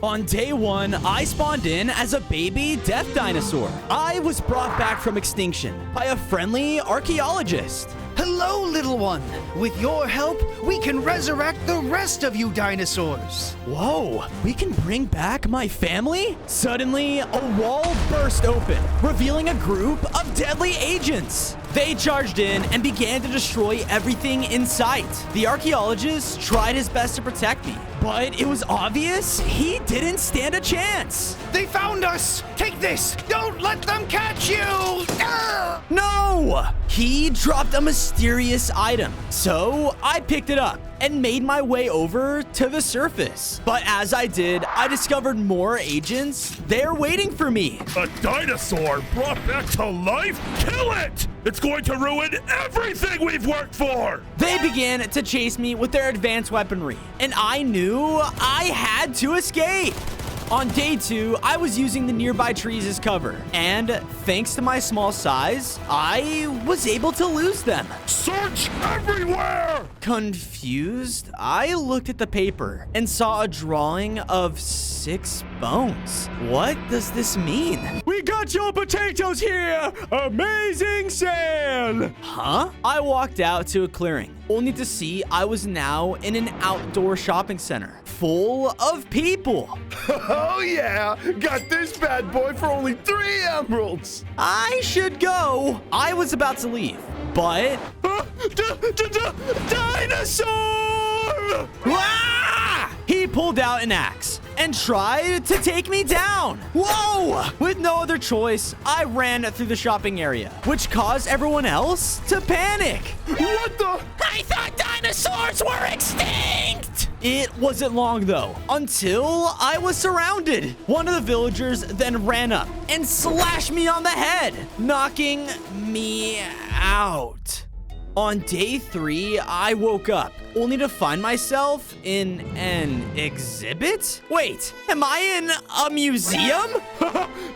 On day 1, I spawned in as a baby death dinosaur. I was brought back from extinction by a friendly archaeologist. Hello, little one. With your help, we can resurrect the rest of you dinosaurs. Whoa, we can bring back my family? Suddenly, a wall burst open, revealing a group of deadly agents. They charged in and began to destroy everything in sight. The archaeologist tried his best to protect me, but it was obvious he didn't stand a chance. They found us. Take this. Don't let them catch you. Ah! No! He dropped a mysterious item, so I picked it up and made my way over to the surface. But as I did, I discovered more agents. They're waiting for me. A dinosaur brought back to life? Kill it! It's going to ruin everything we've worked for! They began to chase me with their advanced weaponry, and I knew I had to escape. On day 2, I was using the nearby trees as cover, and thanks to my small size, I was able to lose them. Search everywhere! Confused, I looked at the paper and saw a drawing of 6 bones. What does this mean? We got your potatoes here! Amazing sale! Huh? I walked out to a clearing, only to see I was now in an outdoor shopping center full of people. Oh yeah! Got this bad boy for only 3 emeralds! I should go. I was about to leave, but... Dinosaur! Ah! He pulled out an axe and tried to take me down. Whoa! With no other choice, I ran through the shopping area, which caused everyone else to panic. What the? I thought dinosaurs were extinct! It wasn't long though, until I was surrounded. One of the villagers then ran up and slashed me on the head, knocking me out. On day 3, I woke up, only to find myself in an exhibit? Wait, am I in a museum?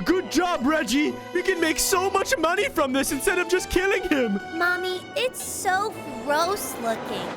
Good job, Reggie! We can make so much money from this instead of just killing him! Mommy, it's so gross looking.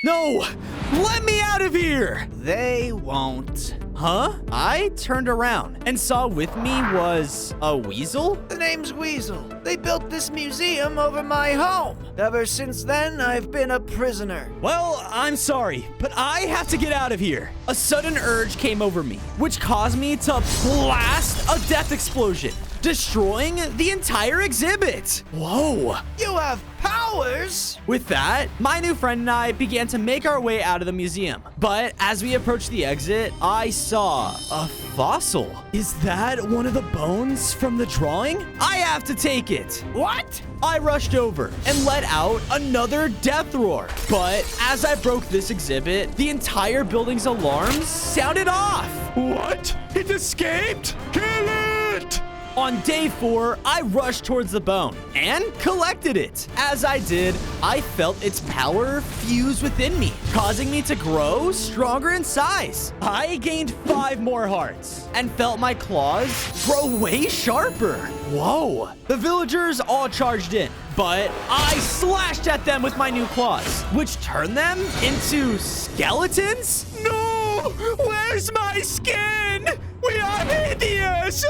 No! Let me out of here! They won't. Huh? I turned around and saw with me was a weasel? The name's Weasel. They built this museum over my home. Ever since then, I've been a prisoner. Well, I'm sorry, but I have to get out of here. A sudden urge came over me, which caused me to blast a death explosion, destroying the entire exhibit. Whoa. You have powers? With that, my new friend and I began to make our way out of the museum. But as we approached the exit, I saw a fossil. Is that one of the bones from the drawing? I have to take it. What? I rushed over and let out another death roar. But as I broke this exhibit, the entire building's alarms sounded off. What? It escaped? Kill it! On day 4, I rushed towards the bone and collected it. As I did, I felt its power fuse within me, causing me to grow stronger in size. I gained 5 more hearts and felt my claws grow way sharper. Whoa. The villagers all charged in, but I slashed at them with my new claws, which turned them into skeletons? No! Where's my skin? We are hideous!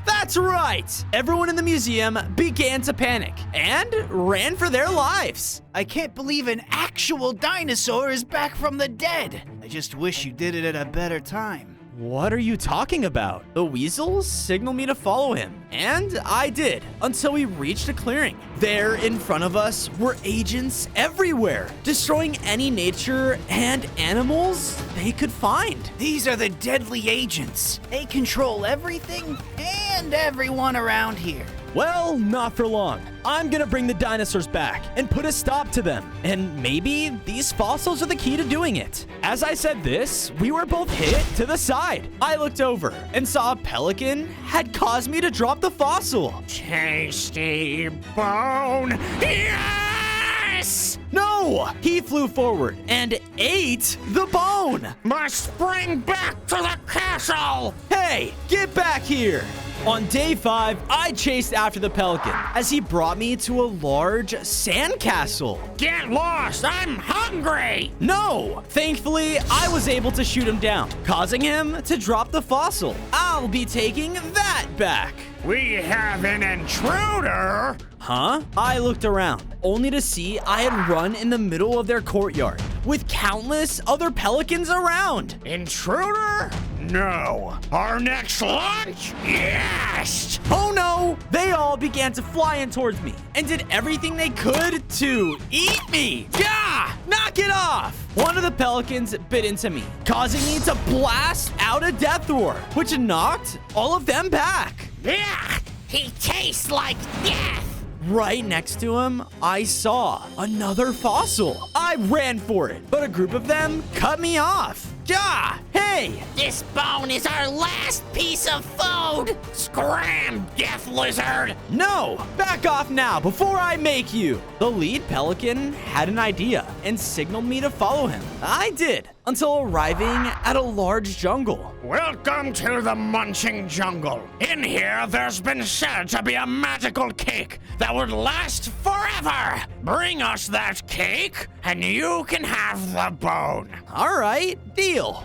That's right! Everyone in the museum began to panic and ran for their lives. I can't believe an actual dinosaur is back from the dead. I just wish you did it at a better time. What are you talking about? The weasels signaled me to follow him, and I did, until we reached a clearing. There in front of us were agents everywhere, destroying any nature and animals they could find. These are the deadly agents. They control everything and everyone around here. Well, not for long. I'm gonna bring the dinosaurs back and put a stop to them. And maybe these fossils are the key to doing it. As I said this, we were both hit to the side. I looked over and saw a pelican had caused me to drop the fossil. Tasty bone! Yes! No! He flew forward and ate the bone. Must bring back to the castle! Hey, get back here! On day 5, I chased after the pelican as he brought me to a large sandcastle. Get lost! I'm hungry! No! Thankfully, I was able to shoot him down, causing him to drop the fossil. I'll be taking that back. We have an intruder! Huh? I looked around, only to see I had run in the middle of their courtyard, with countless other pelicans around. Intruder? No. Our next lunch? Yes! Oh no! They all began to fly in towards me and did everything they could to eat me. Gah! Knock it off! One of the pelicans bit into me, causing me to blast out a death roar, which knocked all of them back. Yeah! He tastes like death! Right next to him, I saw another fossil. I ran for it, but a group of them cut me off. Gah! Hey! This bone is our last piece of food! Scram, death lizard! No! Back off now before I make you! The lead pelican had an idea and signaled me to follow him. I did, until arriving at a large jungle. Welcome to the munching jungle. In here, there's been said to be a magical cake that would last forever. Bring us that cake, and you can have the bone. All right, deal.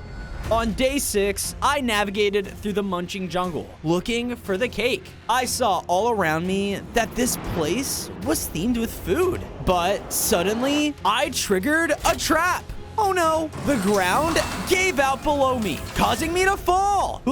On day 6, I navigated through the munching jungle, looking for the cake. I saw all around me that this place was themed with food, but suddenly I triggered a trap. Oh no, the ground gave out below me, causing me to fall.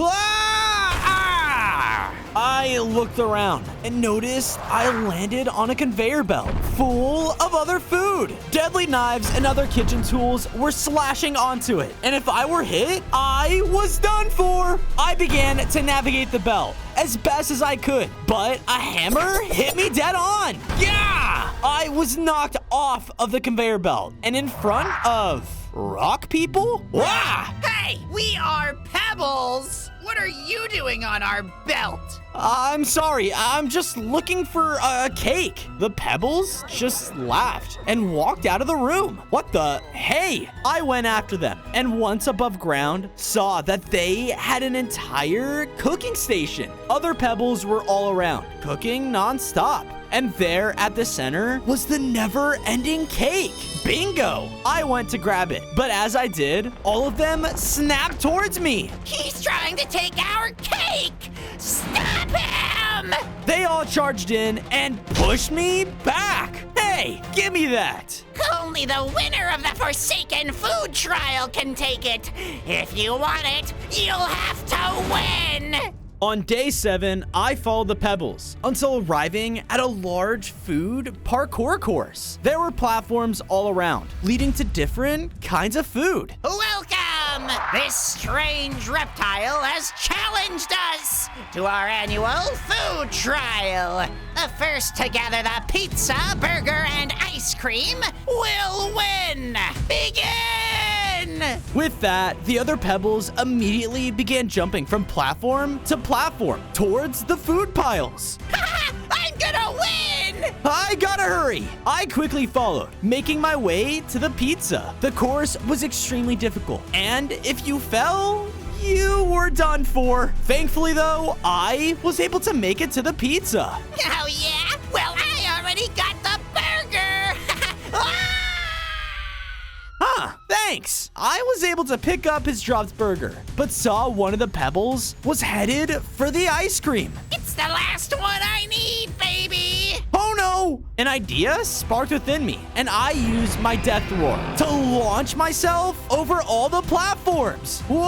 I looked around and noticed I landed on a conveyor belt full of other food. Deadly knives and other kitchen tools were slashing onto it, and if I were hit, I was done for. I began to navigate the belt as best as I could, but a hammer hit me dead on. Yeah! I was knocked off of the conveyor belt and in front of rock people. Wow! Hey, we are Pebbles! What are you doing on our belt? I'm sorry, I'm just looking for a cake. The Pebbles just laughed and walked out of the room. What the? Hey! I went after them and once above ground, saw that they had an entire cooking station. Other Pebbles were all around, cooking nonstop. And there at the center was the never-ending cake. Bingo! I went to grab it, but as I did, all of them snapped towards me. He's trying to take our cake! Stop him! They all charged in and pushed me back. Hey, give me that. Only the winner of the Forsaken Food Trial can take it. If you want it, you'll have to win! On day 7, I followed the Pebbles until arriving at a large food parkour course. There were platforms all around, leading to different kinds of food. Welcome! This strange reptile has challenged us to our annual food trial. The first to gather the pizza, burger, and ice cream will win! Begin! With that, the other Pebbles immediately began jumping from platform to platform towards the food piles. I'm gonna win! I gotta hurry! I quickly followed, making my way to the pizza. The course was extremely difficult, and if you fell, you were done for. Thankfully, though, I was able to make it to the pizza. Oh, yeah? Well, I already got the burger! Huh, thanks. I was able to pick up his dropped burger, but saw one of the Pebbles was headed for the ice cream. It's the last one I need, baby! Oh no! An idea sparked within me, and I used my death roar to launch myself over all the platforms. Whoa!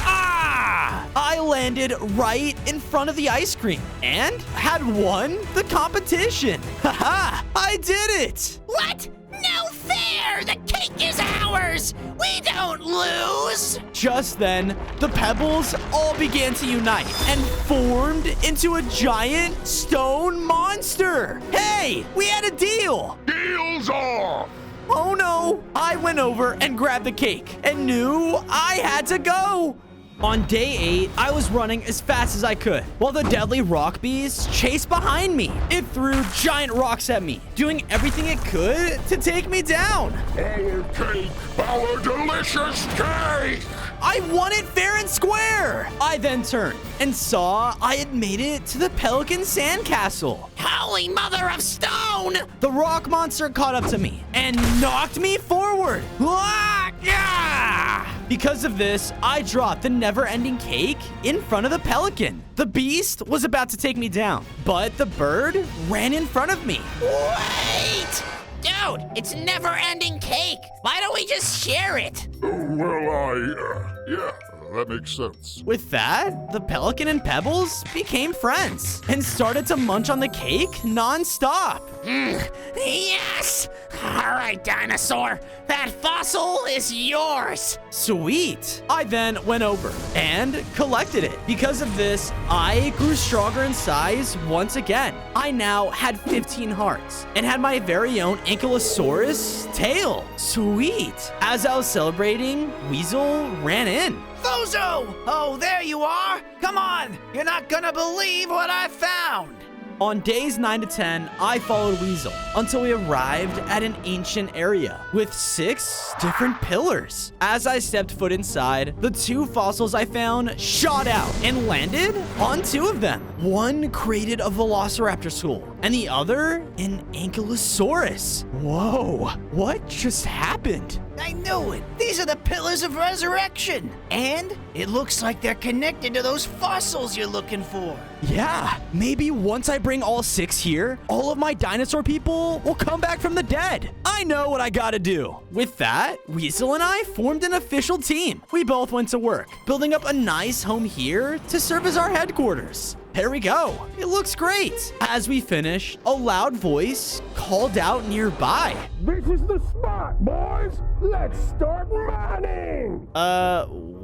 Ah! I landed right in front of the ice cream and had won the competition. Haha! I did it! What? No fair! The cake is ours! We don't lose! Just then, the Pebbles all began to unite and formed into a giant stone monster. Hey, we had a deal! Deals off! Oh no! I went over and grabbed the cake and knew I had to go. On day 8, I was running as fast as I could, while the deadly rock beast chased behind me. It threw giant rocks at me, doing everything it could to take me down. Our cake, our delicious cake! I won it fair and square. I then turned and saw I had made it to the Pelican Sandcastle. Holy mother of stone! The rock monster caught up to me and knocked me forward. Ah, yeah! Because of this, I dropped the never-ending cake in front of the pelican. The beast was about to take me down, but the bird ran in front of me. Wait! Dude, it's never-ending cake. Why don't we just share it? Yeah, that makes sense. With that, the pelican and Pebbles became friends and started to munch on the cake nonstop. Yes! All right, dinosaur. That fossil is yours. Sweet. I then went over and collected it. Because of this, I grew stronger in size once again. I now had 15 hearts and had my very own Ankylosaurus tail. Sweet. As I was celebrating, Weasel ran in. Bozo! Oh, there you are! Come on! You're not gonna believe what I found! On days 9 to 10, I followed Weasel until we arrived at an ancient area with 6 different pillars. As I stepped foot inside, the 2 fossils I found shot out and landed on 2 of them. One created a velociraptor skull and the other an ankylosaurus. Whoa, what just happened? I knew it! These are the Pillars of Resurrection! And it looks like they're connected to those fossils you're looking for. Yeah, maybe once I bring all 6 here, all of my dinosaur people will come back from the dead. I know what I gotta do. With that, Weasel and I formed an official team. We both went to work, building up a nice home here to serve as our headquarters. There we go. It looks great. As we finished, a loud voice called out nearby. This is the spot, boys! Let's start mining!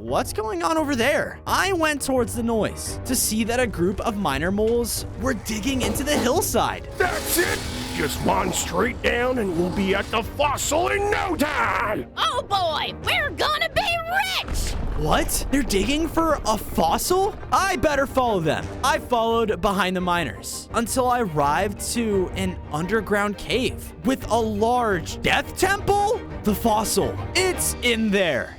What's going on over there? I went towards the noise to see that a group of miner moles were digging into the hillside. That's it! Just mine straight down and we'll be at the fossil in no time! Oh boy, we're gonna be rich! What? They're digging for a fossil? I better follow them. I followed behind the miners until I arrived to an underground cave with a large death temple. The fossil, it's in there.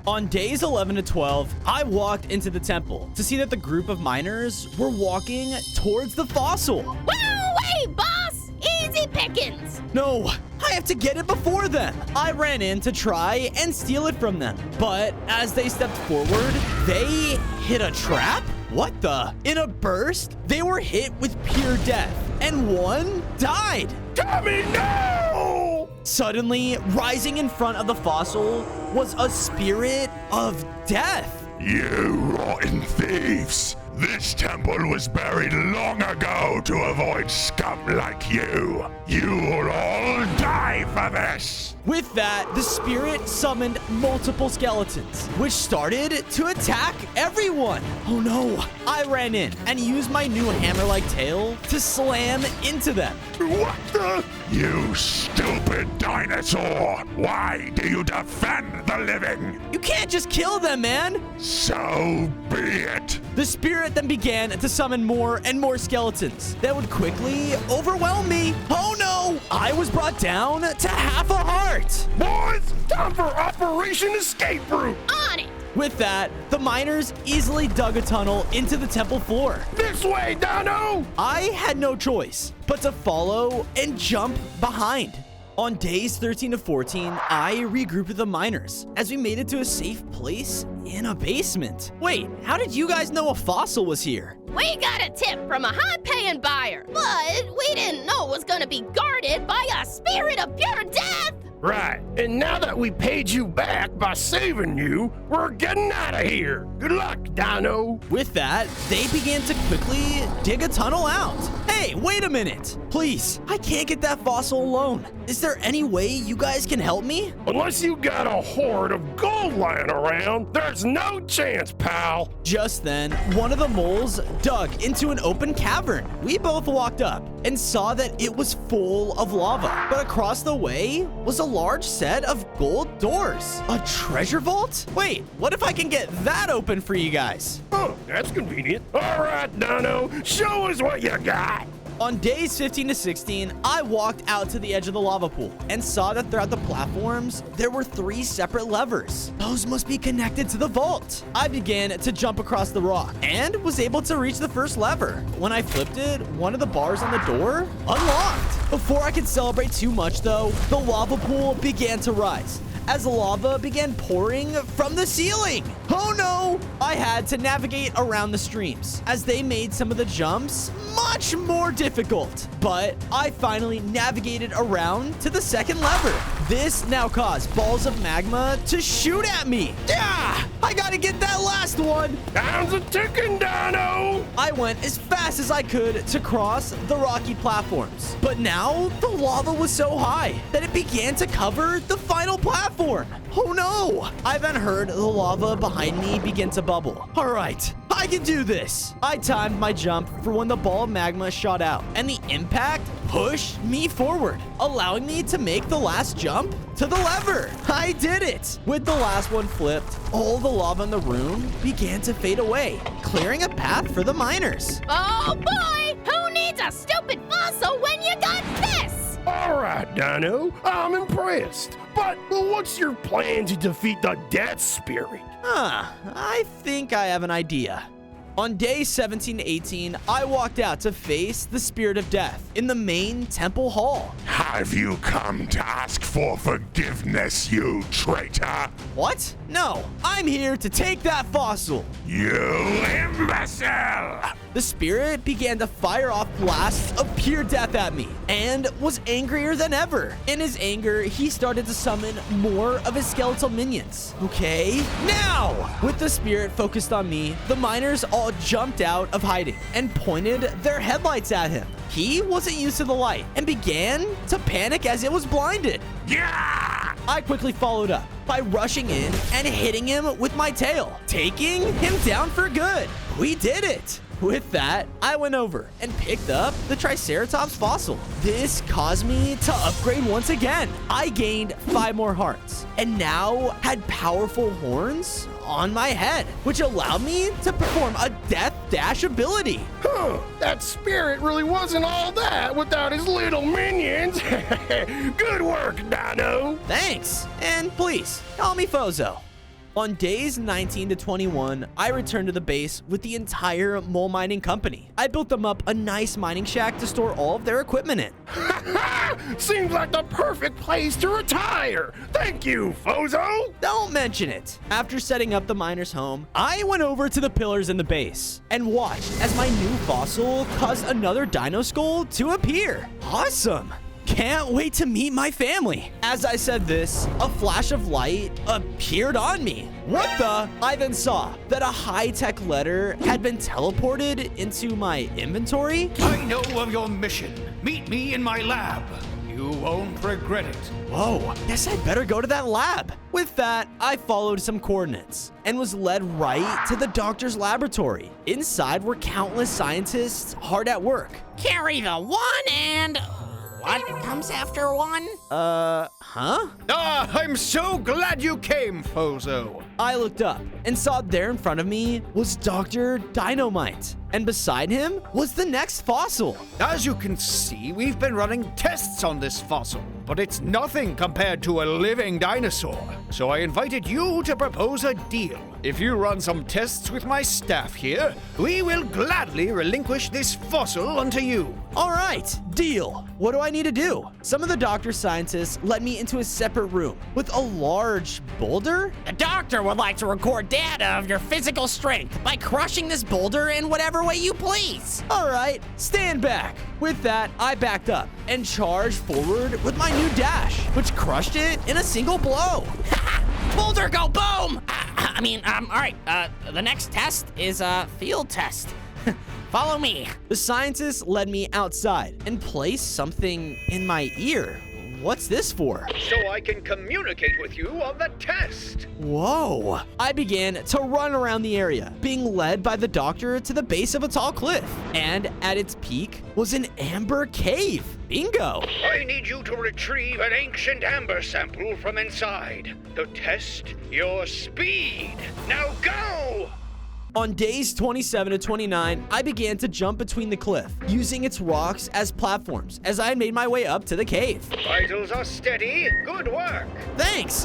On days 11 to 12, I walked into the temple to see that the group of miners were walking towards the fossil. Woo-wee, boss! Easy pickings! No, I have to get it before them. I ran in to try and steal it from them. But as they stepped forward, they hit a trap? What the? In a burst, they were hit with pure death, and one died. Tommy, no! Suddenly, rising in front of the fossil was a spirit of death. You rotten thieves! This temple was buried long ago to avoid scum like you. You'll all die for this! With that, the spirit summoned multiple skeletons, which started to attack everyone. Oh no! I ran in and used my new hammer-like tail to slam into them. What the? You stupid dinosaur! Why do you defend the living? You can't just kill them, man! So be it! The spirit then began to summon more and more skeletons that would quickly overwhelm me. Oh no! I was brought down to half a heart. Boys, time for Operation Escape Route! On it! With that, the miners easily dug a tunnel into the temple floor. This way, Dino! I had no choice but to follow and jump behind. On days 13 to 14, I regrouped with the miners as we made it to a safe place in a basement. Wait, how did you guys know a fossil was here? We got a tip from a high-paying buyer, but we didn't know it was gonna be guarded by a spirit of pure death! Right, and now that we paid you back by saving you, we're getting out of here. Good luck, Dino. With that, they began to quickly dig a tunnel out. Hey, wait a minute. Please, I can't get that fossil alone. Is there any way you guys can help me? Unless you got a hoard of gold lying around, there's no chance, pal. Just then, one of the moles dug into an open cavern. We both walked up and saw that it was full of lava, but across the way was a large set of gold doors. A treasure vault? Wait, what if I can get that open for you guys? Oh, that's convenient. All right, Dino, show us what you got. On days 15 to 16, I walked out to the edge of the lava pool and saw that throughout the platforms, there were 3 separate levers. Those must be connected to the vault. I began to jump across the rock and was able to reach the first lever. When I flipped it, one of the bars on the door unlocked. Before I could celebrate too much though, the lava pool began to rise as the lava began pouring from the ceiling. Oh no! I had to navigate around the streams as they made some of the jumps much more difficult. But I finally navigated around to the second lever. This now caused balls of magma to shoot at me. Yeah! I gotta get that last one. Time's a ticking, Dino. I went as fast as I could to cross the rocky platforms. But now the lava was so high that it began to cover the final platform. Oh no! I then heard the lava behind me begin to bubble. All right, I can do this. I timed my jump for when the ball of magma shot out, and the impact pushed me forward, allowing me to make the last jump to the lever. I did it! With the last one flipped, all the lava in the room began to fade away, clearing a path for the miners. Oh boy! Who needs a stupid fossil when you got this? All right, Dino, I'm impressed. But what's your plan to defeat the Death Spirit? I think I have an idea. On day 17 to 18, I walked out to face the Spirit of Death in the main temple hall. Have you come to ask for forgiveness, you traitor? What? No, I'm here to take that fossil. You imbecile! The spirit began to fire off blasts of pure death at me and was angrier than ever. In his anger, he started to summon more of his skeletal minions. Okay, now! With the spirit focused on me, the miners all jumped out of hiding and pointed their headlights at him. He wasn't used to the light and began to panic as it was blinded. Yeah! I quickly followed up by rushing in and hitting him with my tail, taking him down for good. We did it! With that, I went over and picked up the Triceratops fossil. This caused me to upgrade once again. I gained 5 more hearts and now had powerful horns on my head, which allowed me to perform a death dash ability. Huh, that spirit really wasn't all that without his little minions. Good work, Dino. Thanks, and please, call me Fozo. On days 19 to 21, I returned to the base with the entire mole mining company. I built them up a nice mining shack to store all of their equipment in. Seems like the perfect place to retire. Thank you, Fozo. Don't mention it. After setting up the miner's home, I went over to the pillars in the base and watched as my new fossil caused another dino skull to appear. Awesome. Can't wait to meet my family. As I said this, a flash of light appeared on me. What the? I then saw that a high-tech letter had been teleported into my inventory. I know of your mission. Meet me in my lab. You won't regret it. Whoa, guess I'd better go to that lab. With that, I followed some coordinates and was led right to the doctor's laboratory. Inside were countless scientists hard at work. Carry the 1 and... What comes after 1? Huh? I'm so glad you came, Fozo. I looked up and saw there in front of me was Dr. Dynamite, and beside him was the next fossil. As you can see, we've been running tests on this fossil, but it's nothing compared to a living dinosaur. So I invited you to propose a deal. If you run some tests with my staff here, we will gladly relinquish this fossil unto you. All right, deal. What do I need to do? Some of the doctor scientists led me into a separate room with a large boulder. The doctor would like to record data of your physical strength by crushing this boulder in whatever way you please. All right, stand back. With that, I backed up and charged forward with my new dash, which crushed it in a single blow. Boulder go boom! All right, the next test is a field test. Follow me. The scientists led me outside and placed something in my ear. what's this for? So I can communicate with you on the test. Whoa. I began to run around the area, being led by the doctor to the base of a tall cliff. And at its peak was an amber cave. Bingo. I need you to retrieve an ancient amber sample from inside to test your speed. Now go! On days 27 to 29, I began to jump between the cliff, using its rocks as platforms as I made my way up to the cave. Vitals are steady. Good work. Thanks,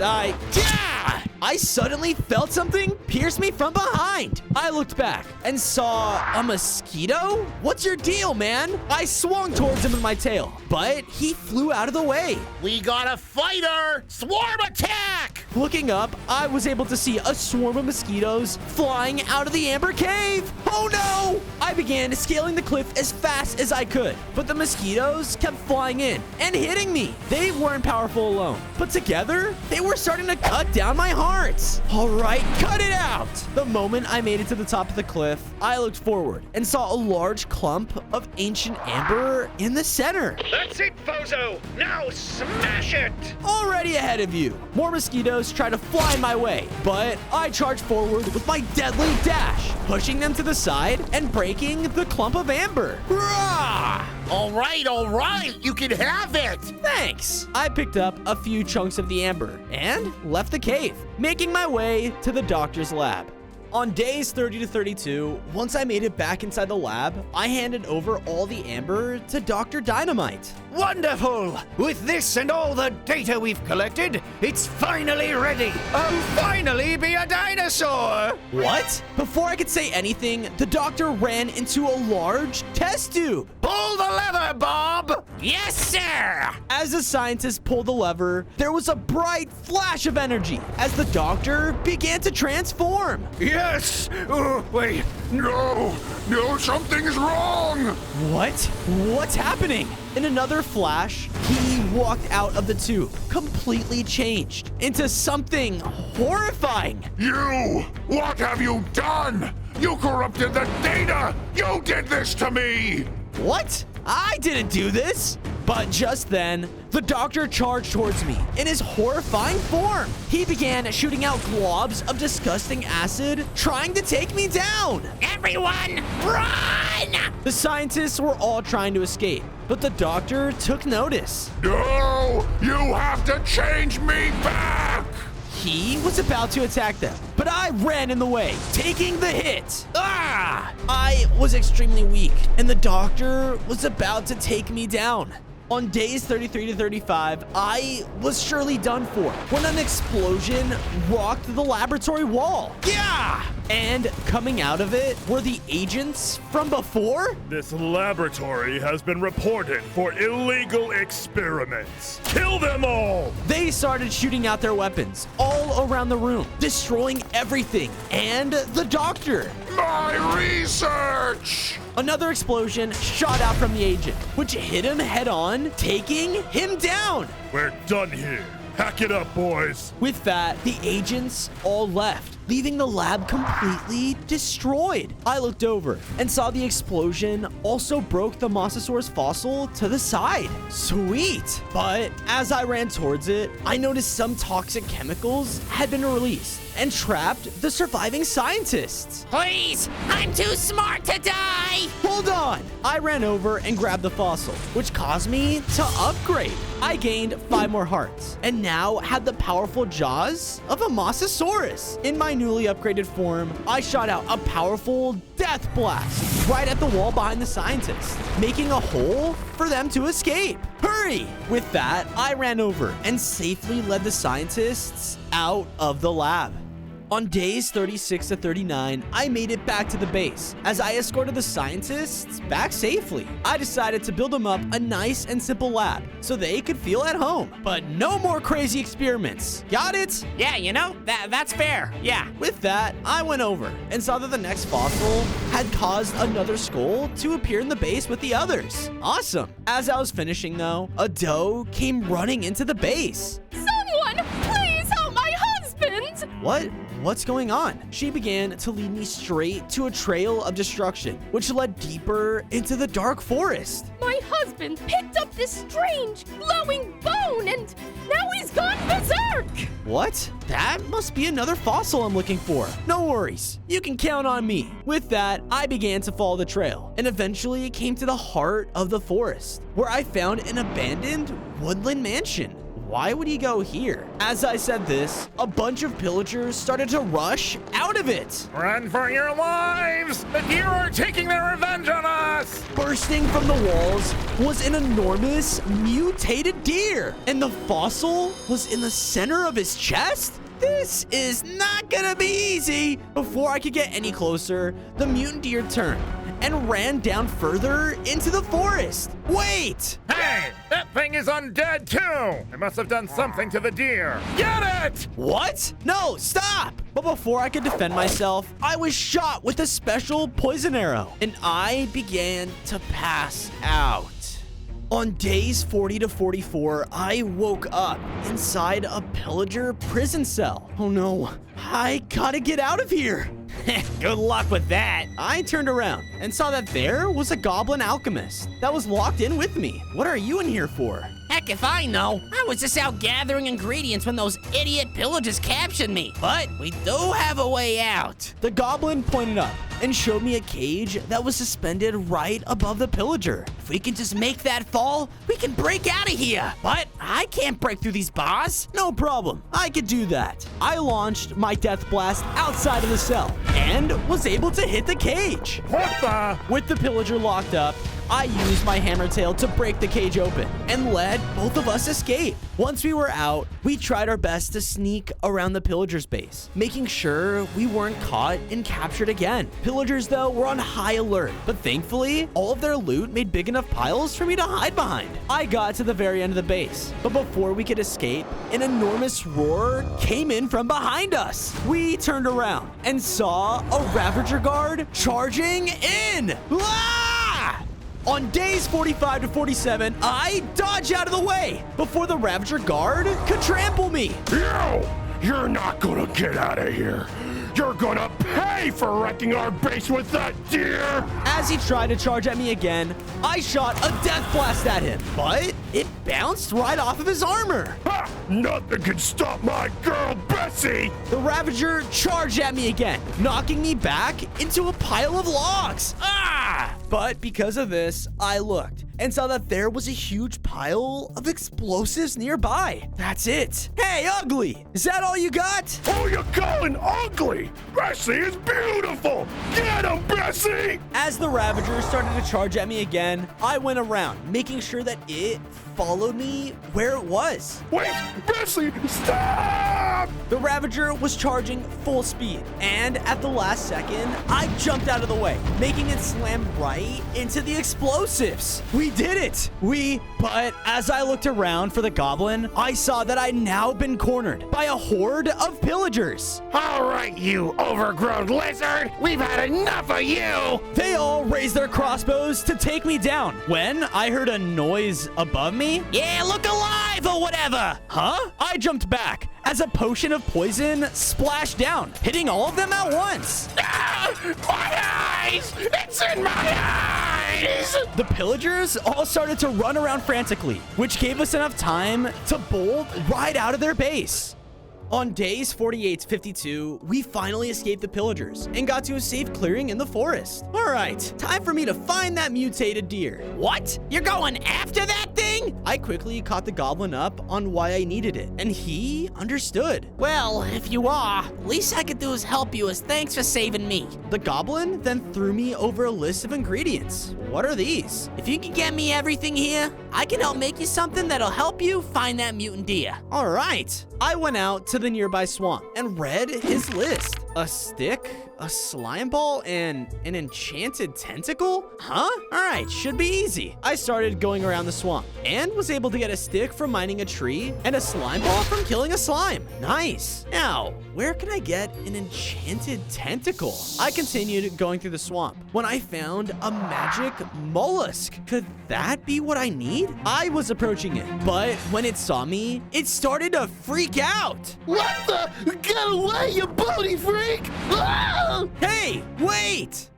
I suddenly felt something pierce me from behind. I looked back and saw a mosquito? What's your deal, man? I swung towards him with my tail, but he flew out of the way. We got a fighter! Swarm attack! Looking up, I was able to see a swarm of mosquitoes flying out of the amber cave. Oh no! I began scaling the cliff as fast as I could, but the mosquitoes kept flying in and hitting me. They weren't powerful alone, but together, they were starting to cut down my heart. All right, cut it out. The moment I made it to the top of the cliff, I looked forward and saw a large clump of ancient amber in the center. That's it, Fozo. Now smash it. Already ahead of you. More mosquitoes try to fly my way, but I charge forward with my deadly dash, pushing them to the side and breaking the clump of amber. Rah! All right, you can have it! Thanks. I picked up a few chunks of the amber and left the cave, making my way to the doctor's lab. On days 30 to 32, once I made it back inside the lab, I handed over all the amber to Dr. Dynamite. Wonderful! With this and all the data we've collected, it's finally ready. I'll finally be a dinosaur! What? Before I could say anything, the doctor ran into a large test tube. Pull the lever, Bob! Yes, sir! As the scientist pulled the lever, there was a bright flash of energy as the doctor began to transform. Yes! Oh, wait. No, something's wrong. What? What's happening? In another flash, he walked out of the tube, completely changed into something horrifying. You! What have you done? You corrupted the data! You did this to me! What? I didn't do this! But just then, the doctor charged towards me in his horrifying form. He began shooting out globs of disgusting acid, trying to take me down. Everyone, run! The scientists were all trying to escape, but the doctor took notice. No! You have to change me back! He was about to attack them, but I ran in the way, taking the hit. I was extremely weak, and the doctor was about to take me down. On days 33 to 35, I was surely done for when an explosion rocked the laboratory wall. Yeah! And coming out of it were the agents from before? This laboratory has been reported for illegal experiments. Kill them all! They started shooting out their weapons all around the room, destroying everything and the doctor. My research! Another explosion shot out from the agent, which hit him head on, taking him down. We're done here. Hack it up, boys. With that, the agents all left, leaving the lab completely destroyed. I looked over and saw the explosion also broke the Mosasaurus fossil to the side. Sweet! But as I ran towards it, I noticed some toxic chemicals had been released and trapped the surviving scientists. Please, I'm too smart to die! Hold on! I ran over and grabbed the fossil, which caused me to upgrade. I gained 5 more hearts and now had the powerful jaws of a Mosasaurus. In my newly upgraded form, I shot out a powerful death blast right at the wall behind the scientists, making a hole for them to escape. Hurry! With that, I ran over and safely led the scientists out of the lab. On days 36 to 39, I made it back to the base as I escorted the scientists back safely. I decided to build them up a nice and simple lab so they could feel at home, but no more crazy experiments. Got it? Yeah, you know, that's fair. Yeah. With that, I went over and saw that the next fossil had caused another skull to appear in the base with the others. Awesome. As I was finishing though, a doe came running into the base. Someone, please help my husband! What's going on? She began to lead me straight to a trail of destruction, which led deeper into the dark forest. My husband dolphin picked up this strange, glowing bone, and now he's gone berserk! What? That must be another fossil I'm looking for. No worries. You can count on me. With that, I began to follow the trail and eventually came to the heart of the forest, where I found an abandoned woodland mansion. Why would he go here? As I said this, a bunch of pillagers started to rush out of it. Run for your lives! The deer are taking their revenge on us! Bursting from the walls was an enormous mutated deer, and the fossil was in the center of his chest? This is not gonna be easy. Before I could get any closer, the mutant deer turned and ran down further into the forest. Wait! Hey! That thing is undead too! I must have done something to the deer. Get it! What? No, stop! But before I could defend myself, I was shot with a special poison arrow, and I began to pass out. On days 40 to 44, I woke up inside a pillager prison cell. Oh no, I gotta get out of here. Good luck with that. I turned around and saw that there was a goblin alchemist that was locked in with me. What are you in here for? Heck if I know. I was just out gathering ingredients when those idiot pillagers captured me. But we do have a way out. The goblin pointed up and showed me a cage that was suspended right above the pillager. If we can just make that fall, we can break out of here. But I can't break through these bars. No problem, I could do that. I launched my death blast outside of the cell and was able to hit the cage. What the? With the pillager locked up, I used my hammer tail to break the cage open and let both of us escape. Once we were out, we tried our best to sneak around the pillager's base, making sure we weren't caught and captured again. Pillagers, though, were on high alert, but thankfully, all of their loot made big enough piles for me to hide behind. I got to the very end of the base, but before we could escape, an enormous roar came in from behind us. We turned around and saw a Ravager guard charging in. Ah! On days 45 to 47, I dodge out of the way before the Ravager guard could trample me. You're not gonna get out of here. You're gonna pay for wrecking our base with that deer! As he tried to charge at me again, I shot a death blast at him, but it bounced right off of his armor. Ha! Nothing can stop my girl, Bessie! The Ravager charged at me again, knocking me back into a pile of logs. Ah! But because of this, I looked and saw that there was a huge pile of explosives nearby. That's it. Hey, Ugly! Is that all you got? Oh, you're calling ugly? Bessie is beautiful! Get him, Bessie! As the Ravager started to charge at me again, I went around, making sure that it followed me where it was. Wait, Bessie, stop! The Ravager was charging full speed, and at the last second, I jumped out of the way, making it slam right into the explosives. We did it! But as I looked around for the goblin, I saw that I'd now been cornered by a horde of pillagers. All right, you overgrown lizard. We've had enough of you. They all raised their crossbows to take me down when I heard a noise above me. Yeah, look alive or whatever. Huh? I jumped back as a potion of poison splashed down, hitting all of them at once. Ah, my eyes! It's in my eyes! The pillagers all started to run around frantically, which gave us enough time to bolt right out of their base. On days 48 to 52, we finally escaped the pillagers and got to a safe clearing in the forest. All right, time for me to find that mutated deer. What? You're going after that thing? I quickly caught the goblin up on why I needed it, and he understood. Well, if you are, least I could do is help you as thanks for saving me. The goblin then threw me over a list of ingredients. What are these? If you can get me everything here, I can help make you something that'll help you find that mutant deer. All right. I went out to the nearby swamp and read his list. A stick, a slime ball, and an enchanted tentacle? Huh? All right, should be easy. I started going around the swamp and was able to get a stick from mining a tree and a slime ball from killing a slime. Nice. Now, where can I get an enchanted tentacle? I continued going through the swamp when I found a magic mollusk. Could that be what I need? I was approaching it, but when it saw me, it started to freak out. What the? Get away, you booty freak! Ah! Hey, wait!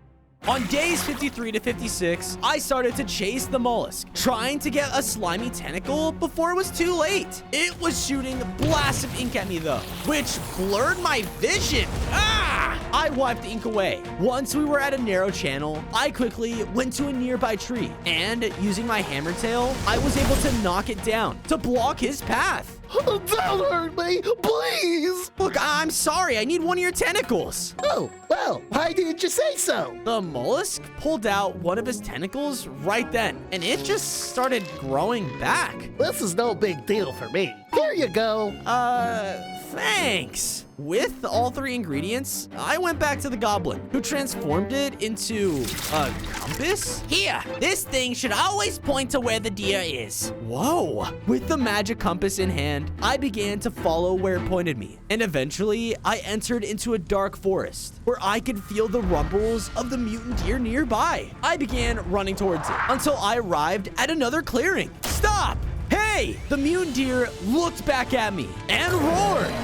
On days 53 to 56, I started to chase the mollusk, trying to get a slimy tentacle before it was too late. It was shooting blasts of ink at me though, which blurred my vision. I wiped the ink away. Once we were at a narrow channel, I quickly went to a nearby tree, and using my hammer tail, I was able to knock it down to block his path. Don't hurt me, please! Look, I'm sorry, I need one of your tentacles. Oh, well, why didn't you say so? The mollusk pulled out one of his tentacles right then, and it just started growing back. This is no big deal for me. Here you go. Thanks. With all 3 ingredients, I went back to the goblin, who transformed it into a compass? Here, this thing should always point to where the deer is. Whoa. With the magic compass in hand, I began to follow where it pointed me, and eventually, I entered into a dark forest, where I could feel the rumbles of the mutant deer nearby. I began running towards it, until I arrived at another clearing. Stop! Hey! The mutant deer looked back at me, and roared.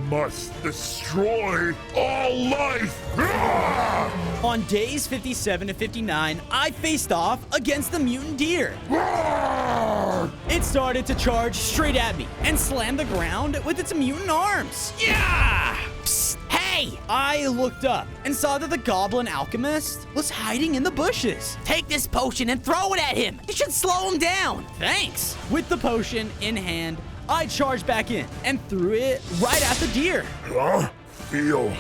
Must destroy all life. Roar! On days 57 to 59, I faced off against the mutant deer. Roar! It started to charge straight at me and slammed the ground with its mutant arms. Yeah! Psst, hey! I looked up and saw that the goblin alchemist was hiding in the bushes. Take this potion and throw it at him. It should slow him down. Thanks. With the potion in hand, I charged back in and threw it right at the deer. Huh? Feel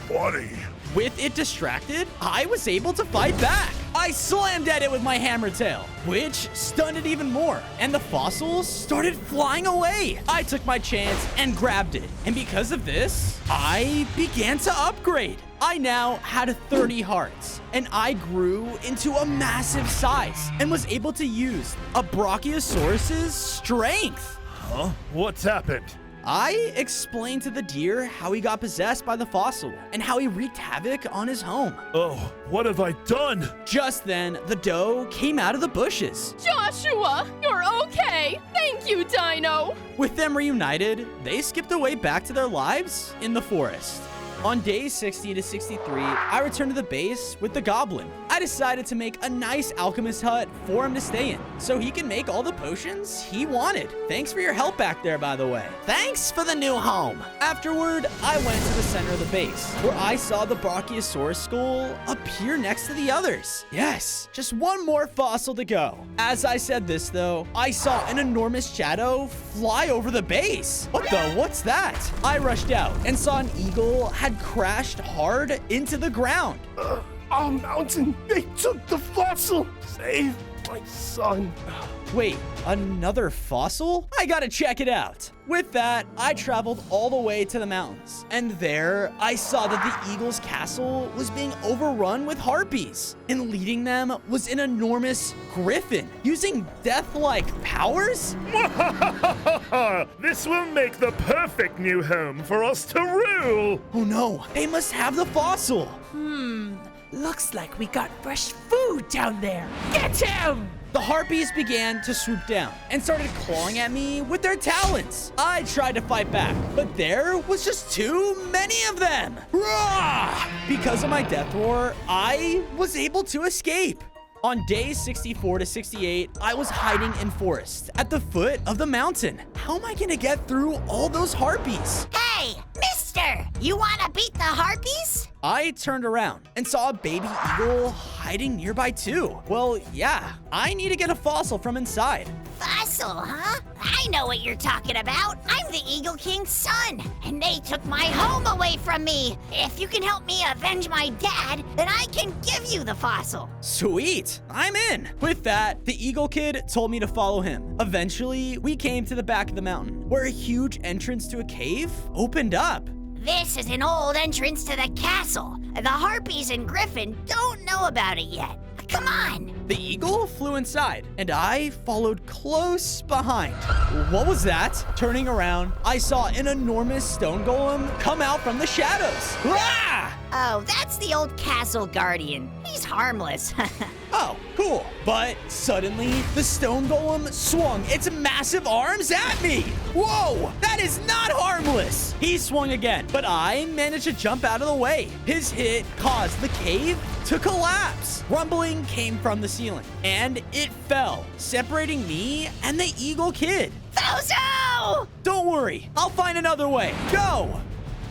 funny. With it distracted, I was able to fight back. I slammed at it with my hammer tail, which stunned it even more, and the fossils started flying away. I took my chance and grabbed it, and because of this, I began to upgrade. I now had 30 hearts, and I grew into a massive size and was able to use a Brachiosaurus's strength. Huh? What's happened? I explained to the deer how he got possessed by the fossil and how he wreaked havoc on his home. Oh, what have I done? Just then, the doe came out of the bushes. Joshua, you're okay. Thank you, Dino. With them reunited, they skipped away back to their lives in the forest. On days 60 to 63, I returned to the base with the goblin. I decided to make a nice alchemist hut for him to stay in, so he can make all the potions he wanted. Thanks for your help back there, by the way. Thanks for the new home. Afterward, I went to the center of the base, where I saw the Brachiosaurus skull appear next to the others. Yes, just one more fossil to go. As I said this, though, I saw an enormous shadow fly over the base. What's that? I rushed out and saw an eagle had crashed hard into the ground. Our mountain, they took the fossil. Save my son. Wait, another fossil? I gotta check it out. With that, I traveled all the way to the mountains, and there I saw that the eagle's castle was being overrun with harpies, and leading them was an enormous griffin using death-like powers? This will make the perfect new home for us to rule. Oh no, they must have the fossil. Looks like we got fresh food down there. Get him! The harpies began to swoop down and started clawing at me with their talons. I tried to fight back, but there was just too many of them. Rah! Because of my death roar, I was able to escape. On days 64 to 68, I was hiding in forests at the foot of the mountain. How am I gonna get through all those harpies? Hey, mister, you wanna beat the harpies? I turned around and saw a baby eagle hiding nearby too. Well, yeah, I need to get a fossil from inside. Fossil, huh? I know what you're talking about. I'm the Eagle King's son, and they took my home away from me. If you can help me avenge my dad, then I can give you the fossil. Sweet, I'm in. With that, the Eagle Kid told me to follow him. Eventually, we came to the back of the mountain, where a huge entrance to a cave opened up. This is an old entrance to the castle. The harpies and griffin don't know about it yet. Come on. The eagle flew inside, and I followed close behind. What was that? Turning around, I saw an enormous stone golem come out from the shadows. Ah! Oh, that's the old castle guardian. He's harmless. oh, cool. But suddenly, the stone golem swung its massive arms at me. Whoa, that is not harmless. He swung again, but I managed to jump out of the way. His hit caused the cave to collapse. Rumbling came from the ceiling, and it fell, separating me and the eagle kid. Fozo! Don't worry, I'll find another way. Go!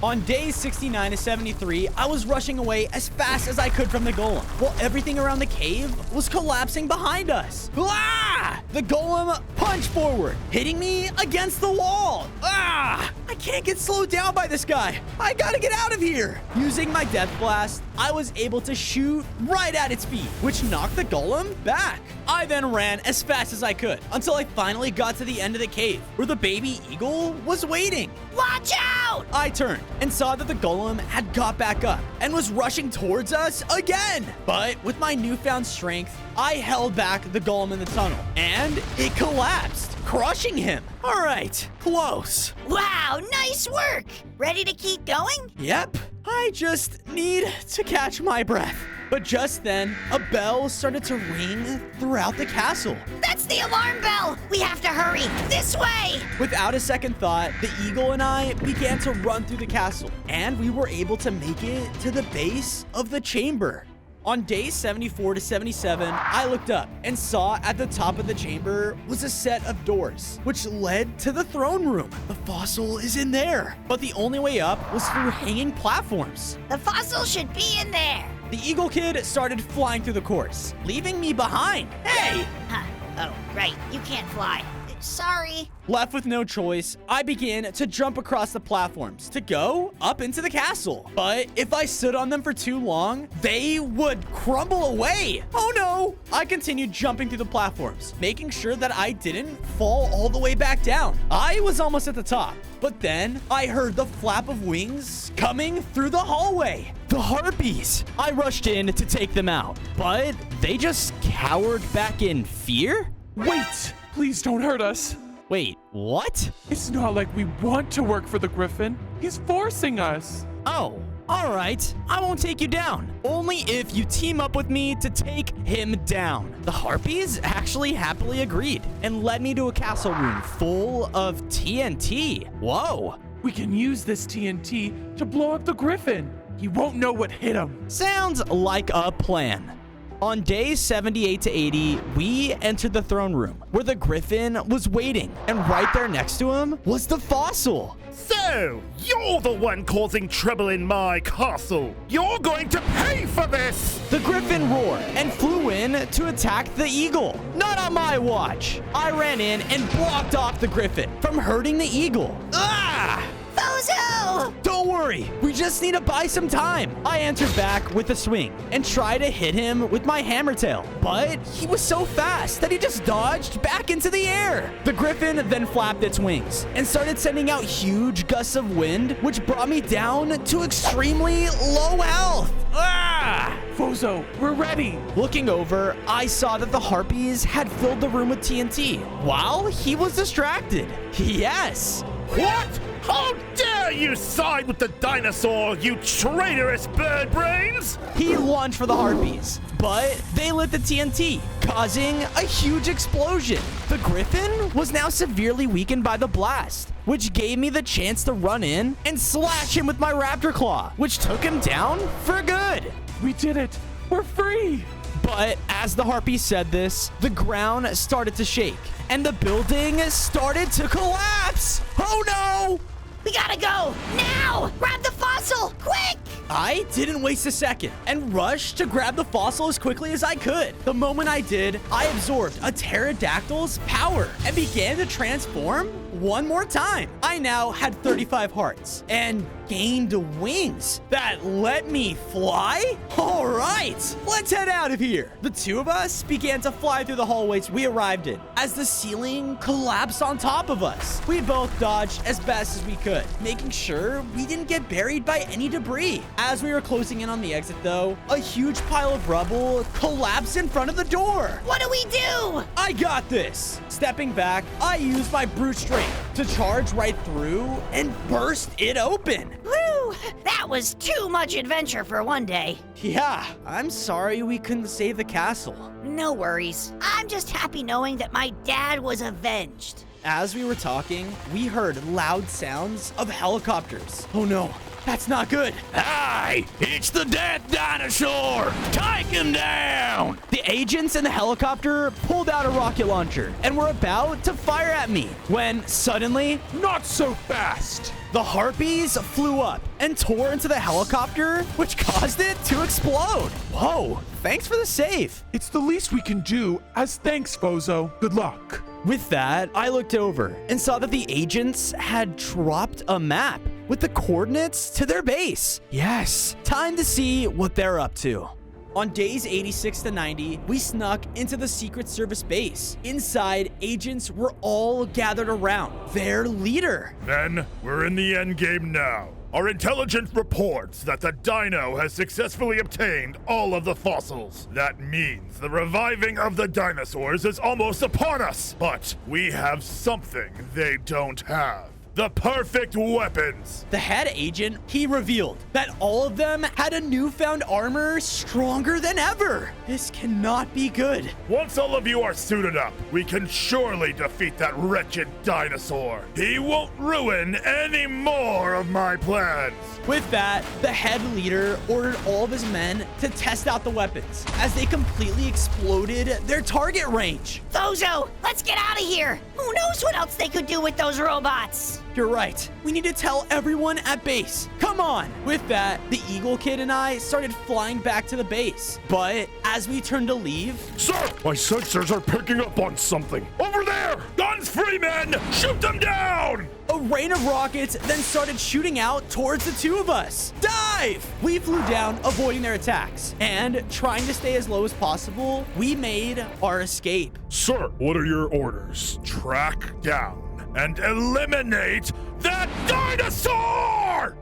On days 69 to 73, I was rushing away as fast as I could from the golem, while everything around the cave was collapsing behind us. Ah! The golem punched forward, hitting me against the wall. Ah! I can't get slowed down by this guy. I gotta get out of here. Using my death blast, I was able to shoot right at its feet, which knocked the golem back. I then ran as fast as I could until I finally got to the end of the cave, where the baby eagle was waiting. Watch out! I turned and saw that the golem had got back up and was rushing towards us again. But with my newfound strength, I held back the golem in the tunnel, and it collapsed, crushing him. All right, close. Wow, nice work! Ready to keep going? Yep, I just need to catch my breath. But just then, a bell started to ring throughout the castle. That's the alarm bell! We have to hurry! This way! Without a second thought, the eagle and I began to run through the castle, and we were able to make it to the base of the chamber. On days 74 to 77, I looked up and saw at the top of the chamber was a set of doors, which led to the throne room. The fossil is in there, but the only way up was through hanging platforms. The fossil should be in there! The eagle kid started flying through the course, leaving me behind. Hey! Huh. Oh, right. You can't fly. Sorry. Left with no choice, I began to jump across the platforms to go up into the castle. But if I stood on them for too long, they would crumble away. Oh no! I continued jumping through the platforms, making sure that I didn't fall all the way back down. I was almost at the top, but then I heard the flap of wings coming through the hallway. The harpies! I rushed in to take them out, but they just cowered back in fear? Wait! Please don't hurt us. Wait, what? It's not like we want to work for the Griffin. He's forcing us. Oh, all right. I won't take you down. Only if you team up with me to take him down. The harpies actually happily agreed and led me to a castle room full of TNT. Whoa. We can use this TNT to blow up the Griffin. He won't know what hit him. Sounds like a plan. On days 78 to 80, we entered the throne room where the Griffin was waiting, and right there next to him was the fossil. So, you're the one causing trouble in my castle. You're going to pay for this! The Griffin roared and flew in to attack the eagle. Not on my watch. I ran in and blocked off the Griffin from hurting the eagle. Ah! Fozo! Don't worry, we just need to buy some time. I entered back with a swing and tried to hit him with my hammer tail, but he was so fast that he just dodged back into the air. The Griffin then flapped its wings and started sending out huge gusts of wind, which brought me down to extremely low health. Ah! Fozo, we're ready. Looking over, I saw that the harpies had filled the room with TNT while he was distracted. Yes. What? How dare you side with the dinosaur, you traitorous bird brains! He lunged for the harpies, but they lit the TNT, causing a huge explosion. The Griffin was now severely weakened by the blast, which gave me the chance to run in and slash him with my raptor claw, which took him down for good. We did it. We're free. But as the harpy said this, the ground started to shake and the building started to collapse. Oh no! We gotta go! Now! Grab the fossil! Quick! I didn't waste a second and rushed to grab the fossil as quickly as I could. The moment I did, I absorbed a pterodactyl's power and began to transform one more time. I now had 35 hearts and gained wings that let me fly. All right, let's head out of here. The two of us began to fly through the hallways we arrived in as the ceiling collapsed on top of us. We both dodged as best as we could, making sure we didn't get buried by any debris. As we were closing in on the exit though, a huge pile of rubble collapsed in front of the door. What do we do? I got this. Stepping back, I used my brute strength to charge right through and burst it open. Woo! Whew, that was too much adventure for one day. Yeah, I'm sorry we couldn't save the castle. No worries. I'm just happy knowing that my dad was avenged. As we were talking, we heard loud sounds of helicopters. Oh no, that's not good. Hey, it's the Death Dinosaur! Take him down! The agents in the helicopter pulled out a rocket launcher and were about to fire at me when suddenly, Not so fast! the harpies flew up and tore into the helicopter, which caused it to explode. Whoa, thanks for the save. It's the least we can do as thanks, Bozo. Good luck. With that, I looked over and saw that the agents had dropped a map with the coordinates to their base. Yes, time to see what they're up to. On days 86 to 90, we snuck into the Secret Service base. Inside, agents were all gathered around their leader. Men, we're in the end game now. Our intelligence reports that the dino has successfully obtained all of the fossils. That means the reviving of the dinosaurs is almost upon us. But we have something they don't have. The perfect weapons. The head agent, he revealed that all of them had a newfound armor stronger than ever. This cannot be good. Once all of you are suited up, we can surely defeat that wretched dinosaur. He won't ruin any more of my plans. With that, the head leader ordered all of his men to test out the weapons as they completely exploded their target range. Bozo, let's get out of here. Who knows what else they could do with those robots? You're right. We need to tell everyone at base. Come on. With that, the Eagle Kid and I started flying back to the base. But as we turned to leave, Sir, my sensors are picking up on something. Over there! Guns free, men! Shoot them down! a rain of rockets then started shooting out towards the two of us. Dive! We flew down, avoiding their attacks. And trying to stay as low as possible, we made our escape. Sir, what are your orders? Track down and eliminate that dinosaur!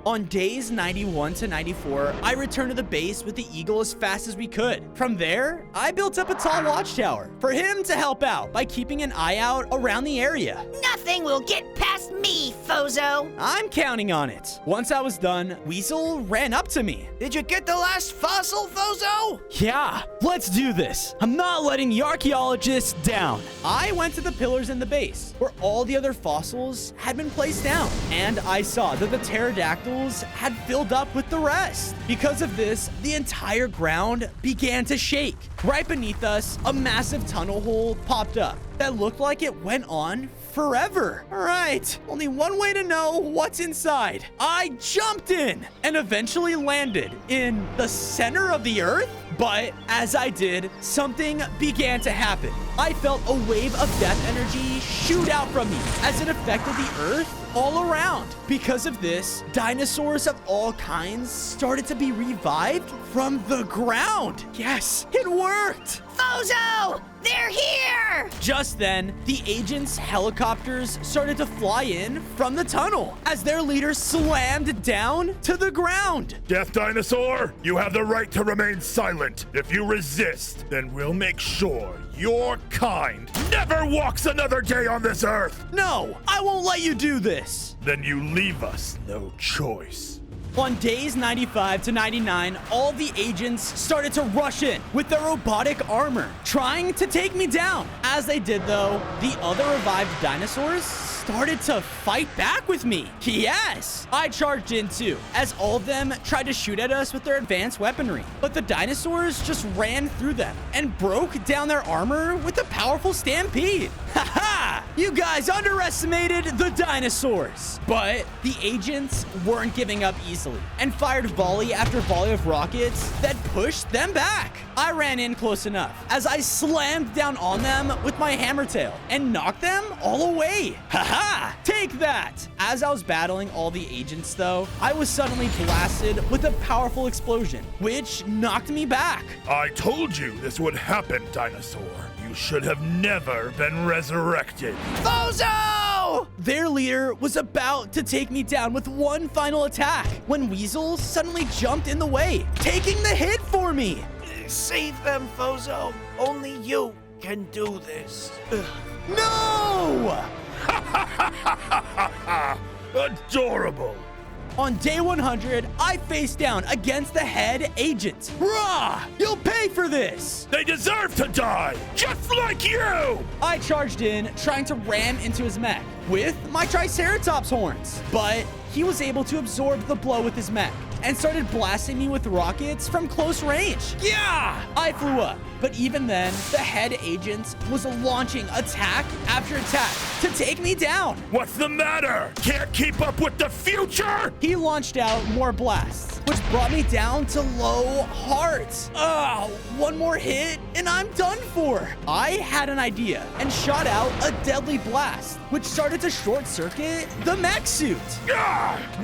On days 91 to 94, I returned to the base with the Eagle as fast as we could. From there, I built up a tall watchtower for him to help out by keeping an eye out around the area. Nothing will get past me, Fozo. I'm counting on it. Once I was done, Weasel ran up to me. Did you get the last fossil, Fozo? Yeah, let's do this. I'm not letting the archaeologists down. I went to the pillars in the base where all the other fossils had been placed down, and I saw that the pterodactyls had filled up with the rest. Because of this, the entire ground began to shake. Right beneath us, a massive tunnel hole popped up that looked like it went on forever. All right, only one way to know what's inside. I jumped in and eventually landed in the center of the earth. But as I did, something began to happen. I felt a wave of death energy shoot out from me as it affected the earth all around. Because of this, dinosaurs of all kinds started to be revived from the ground. Yes, it worked. Fozo! They're here! Just then, the agents' helicopters started to fly in from the tunnel as their leader slammed down to the ground. Death Dinosaur, you have the right to remain silent. If you resist, then we'll make sure your kind never walks another day on this earth. No, I won't let you do this. Then you leave us no choice. On days 95 to 99, all the agents started to rush in with their robotic armor, trying to take me down. As they did, though, the other revived dinosaurs started to fight back with me. Yes, I charged in too, as all of them tried to shoot at us with their advanced weaponry. But the dinosaurs just ran through them and broke down their armor with a powerful stampede. Haha! You guys underestimated the dinosaurs. But the agents weren't giving up easily and fired volley after volley of rockets that pushed them back. I ran in close enough as I slammed down on them with my hammer tail and knocked them all away. Haha! Take that! As I was battling all the agents though, I was suddenly blasted with a powerful explosion, which knocked me back. I told you this would happen, Dinosaur. You should have never been resurrected. Fozo! Their leader was about to take me down with one final attack when Weasel suddenly jumped in the way, taking the hit for me. Save them, Fozo. Only you can do this. No! Adorable. On day 100, I faced down against the head agent. Rah! You'll pay for this! They deserve to die, just like you! I charged in, trying to ram into his mech with my Triceratops horns, but he was able to absorb the blow with his mech and started blasting me with rockets from close range. Yeah! I flew up, but even then, the head agent was launching attack after attack to take me down. What's the matter? Can't keep up with the future? He launched out more blasts, which brought me down to low hearts. One more hit and I'm done for. I had an idea and shot out a deadly blast, which started to short circuit the mech suit.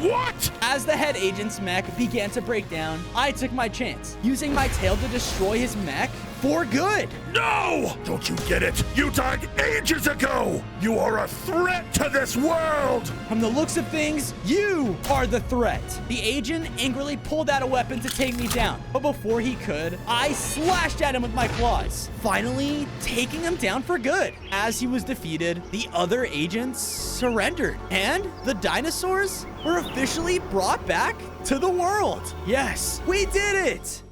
What? As the head agent's mech began to break down, I took my chance, using my tail to destroy his mech for good. No! Don't you get it? You died ages ago! You are a threat to this world! From the looks of things, you are the threat. The agent angrily pulled out a weapon to take me down, but before he could, I slashed at him with my claws, finally taking him down for good. As he was defeated, the other agents surrendered, and the dinosaurs were officially brought back to the world. Yes, we did it!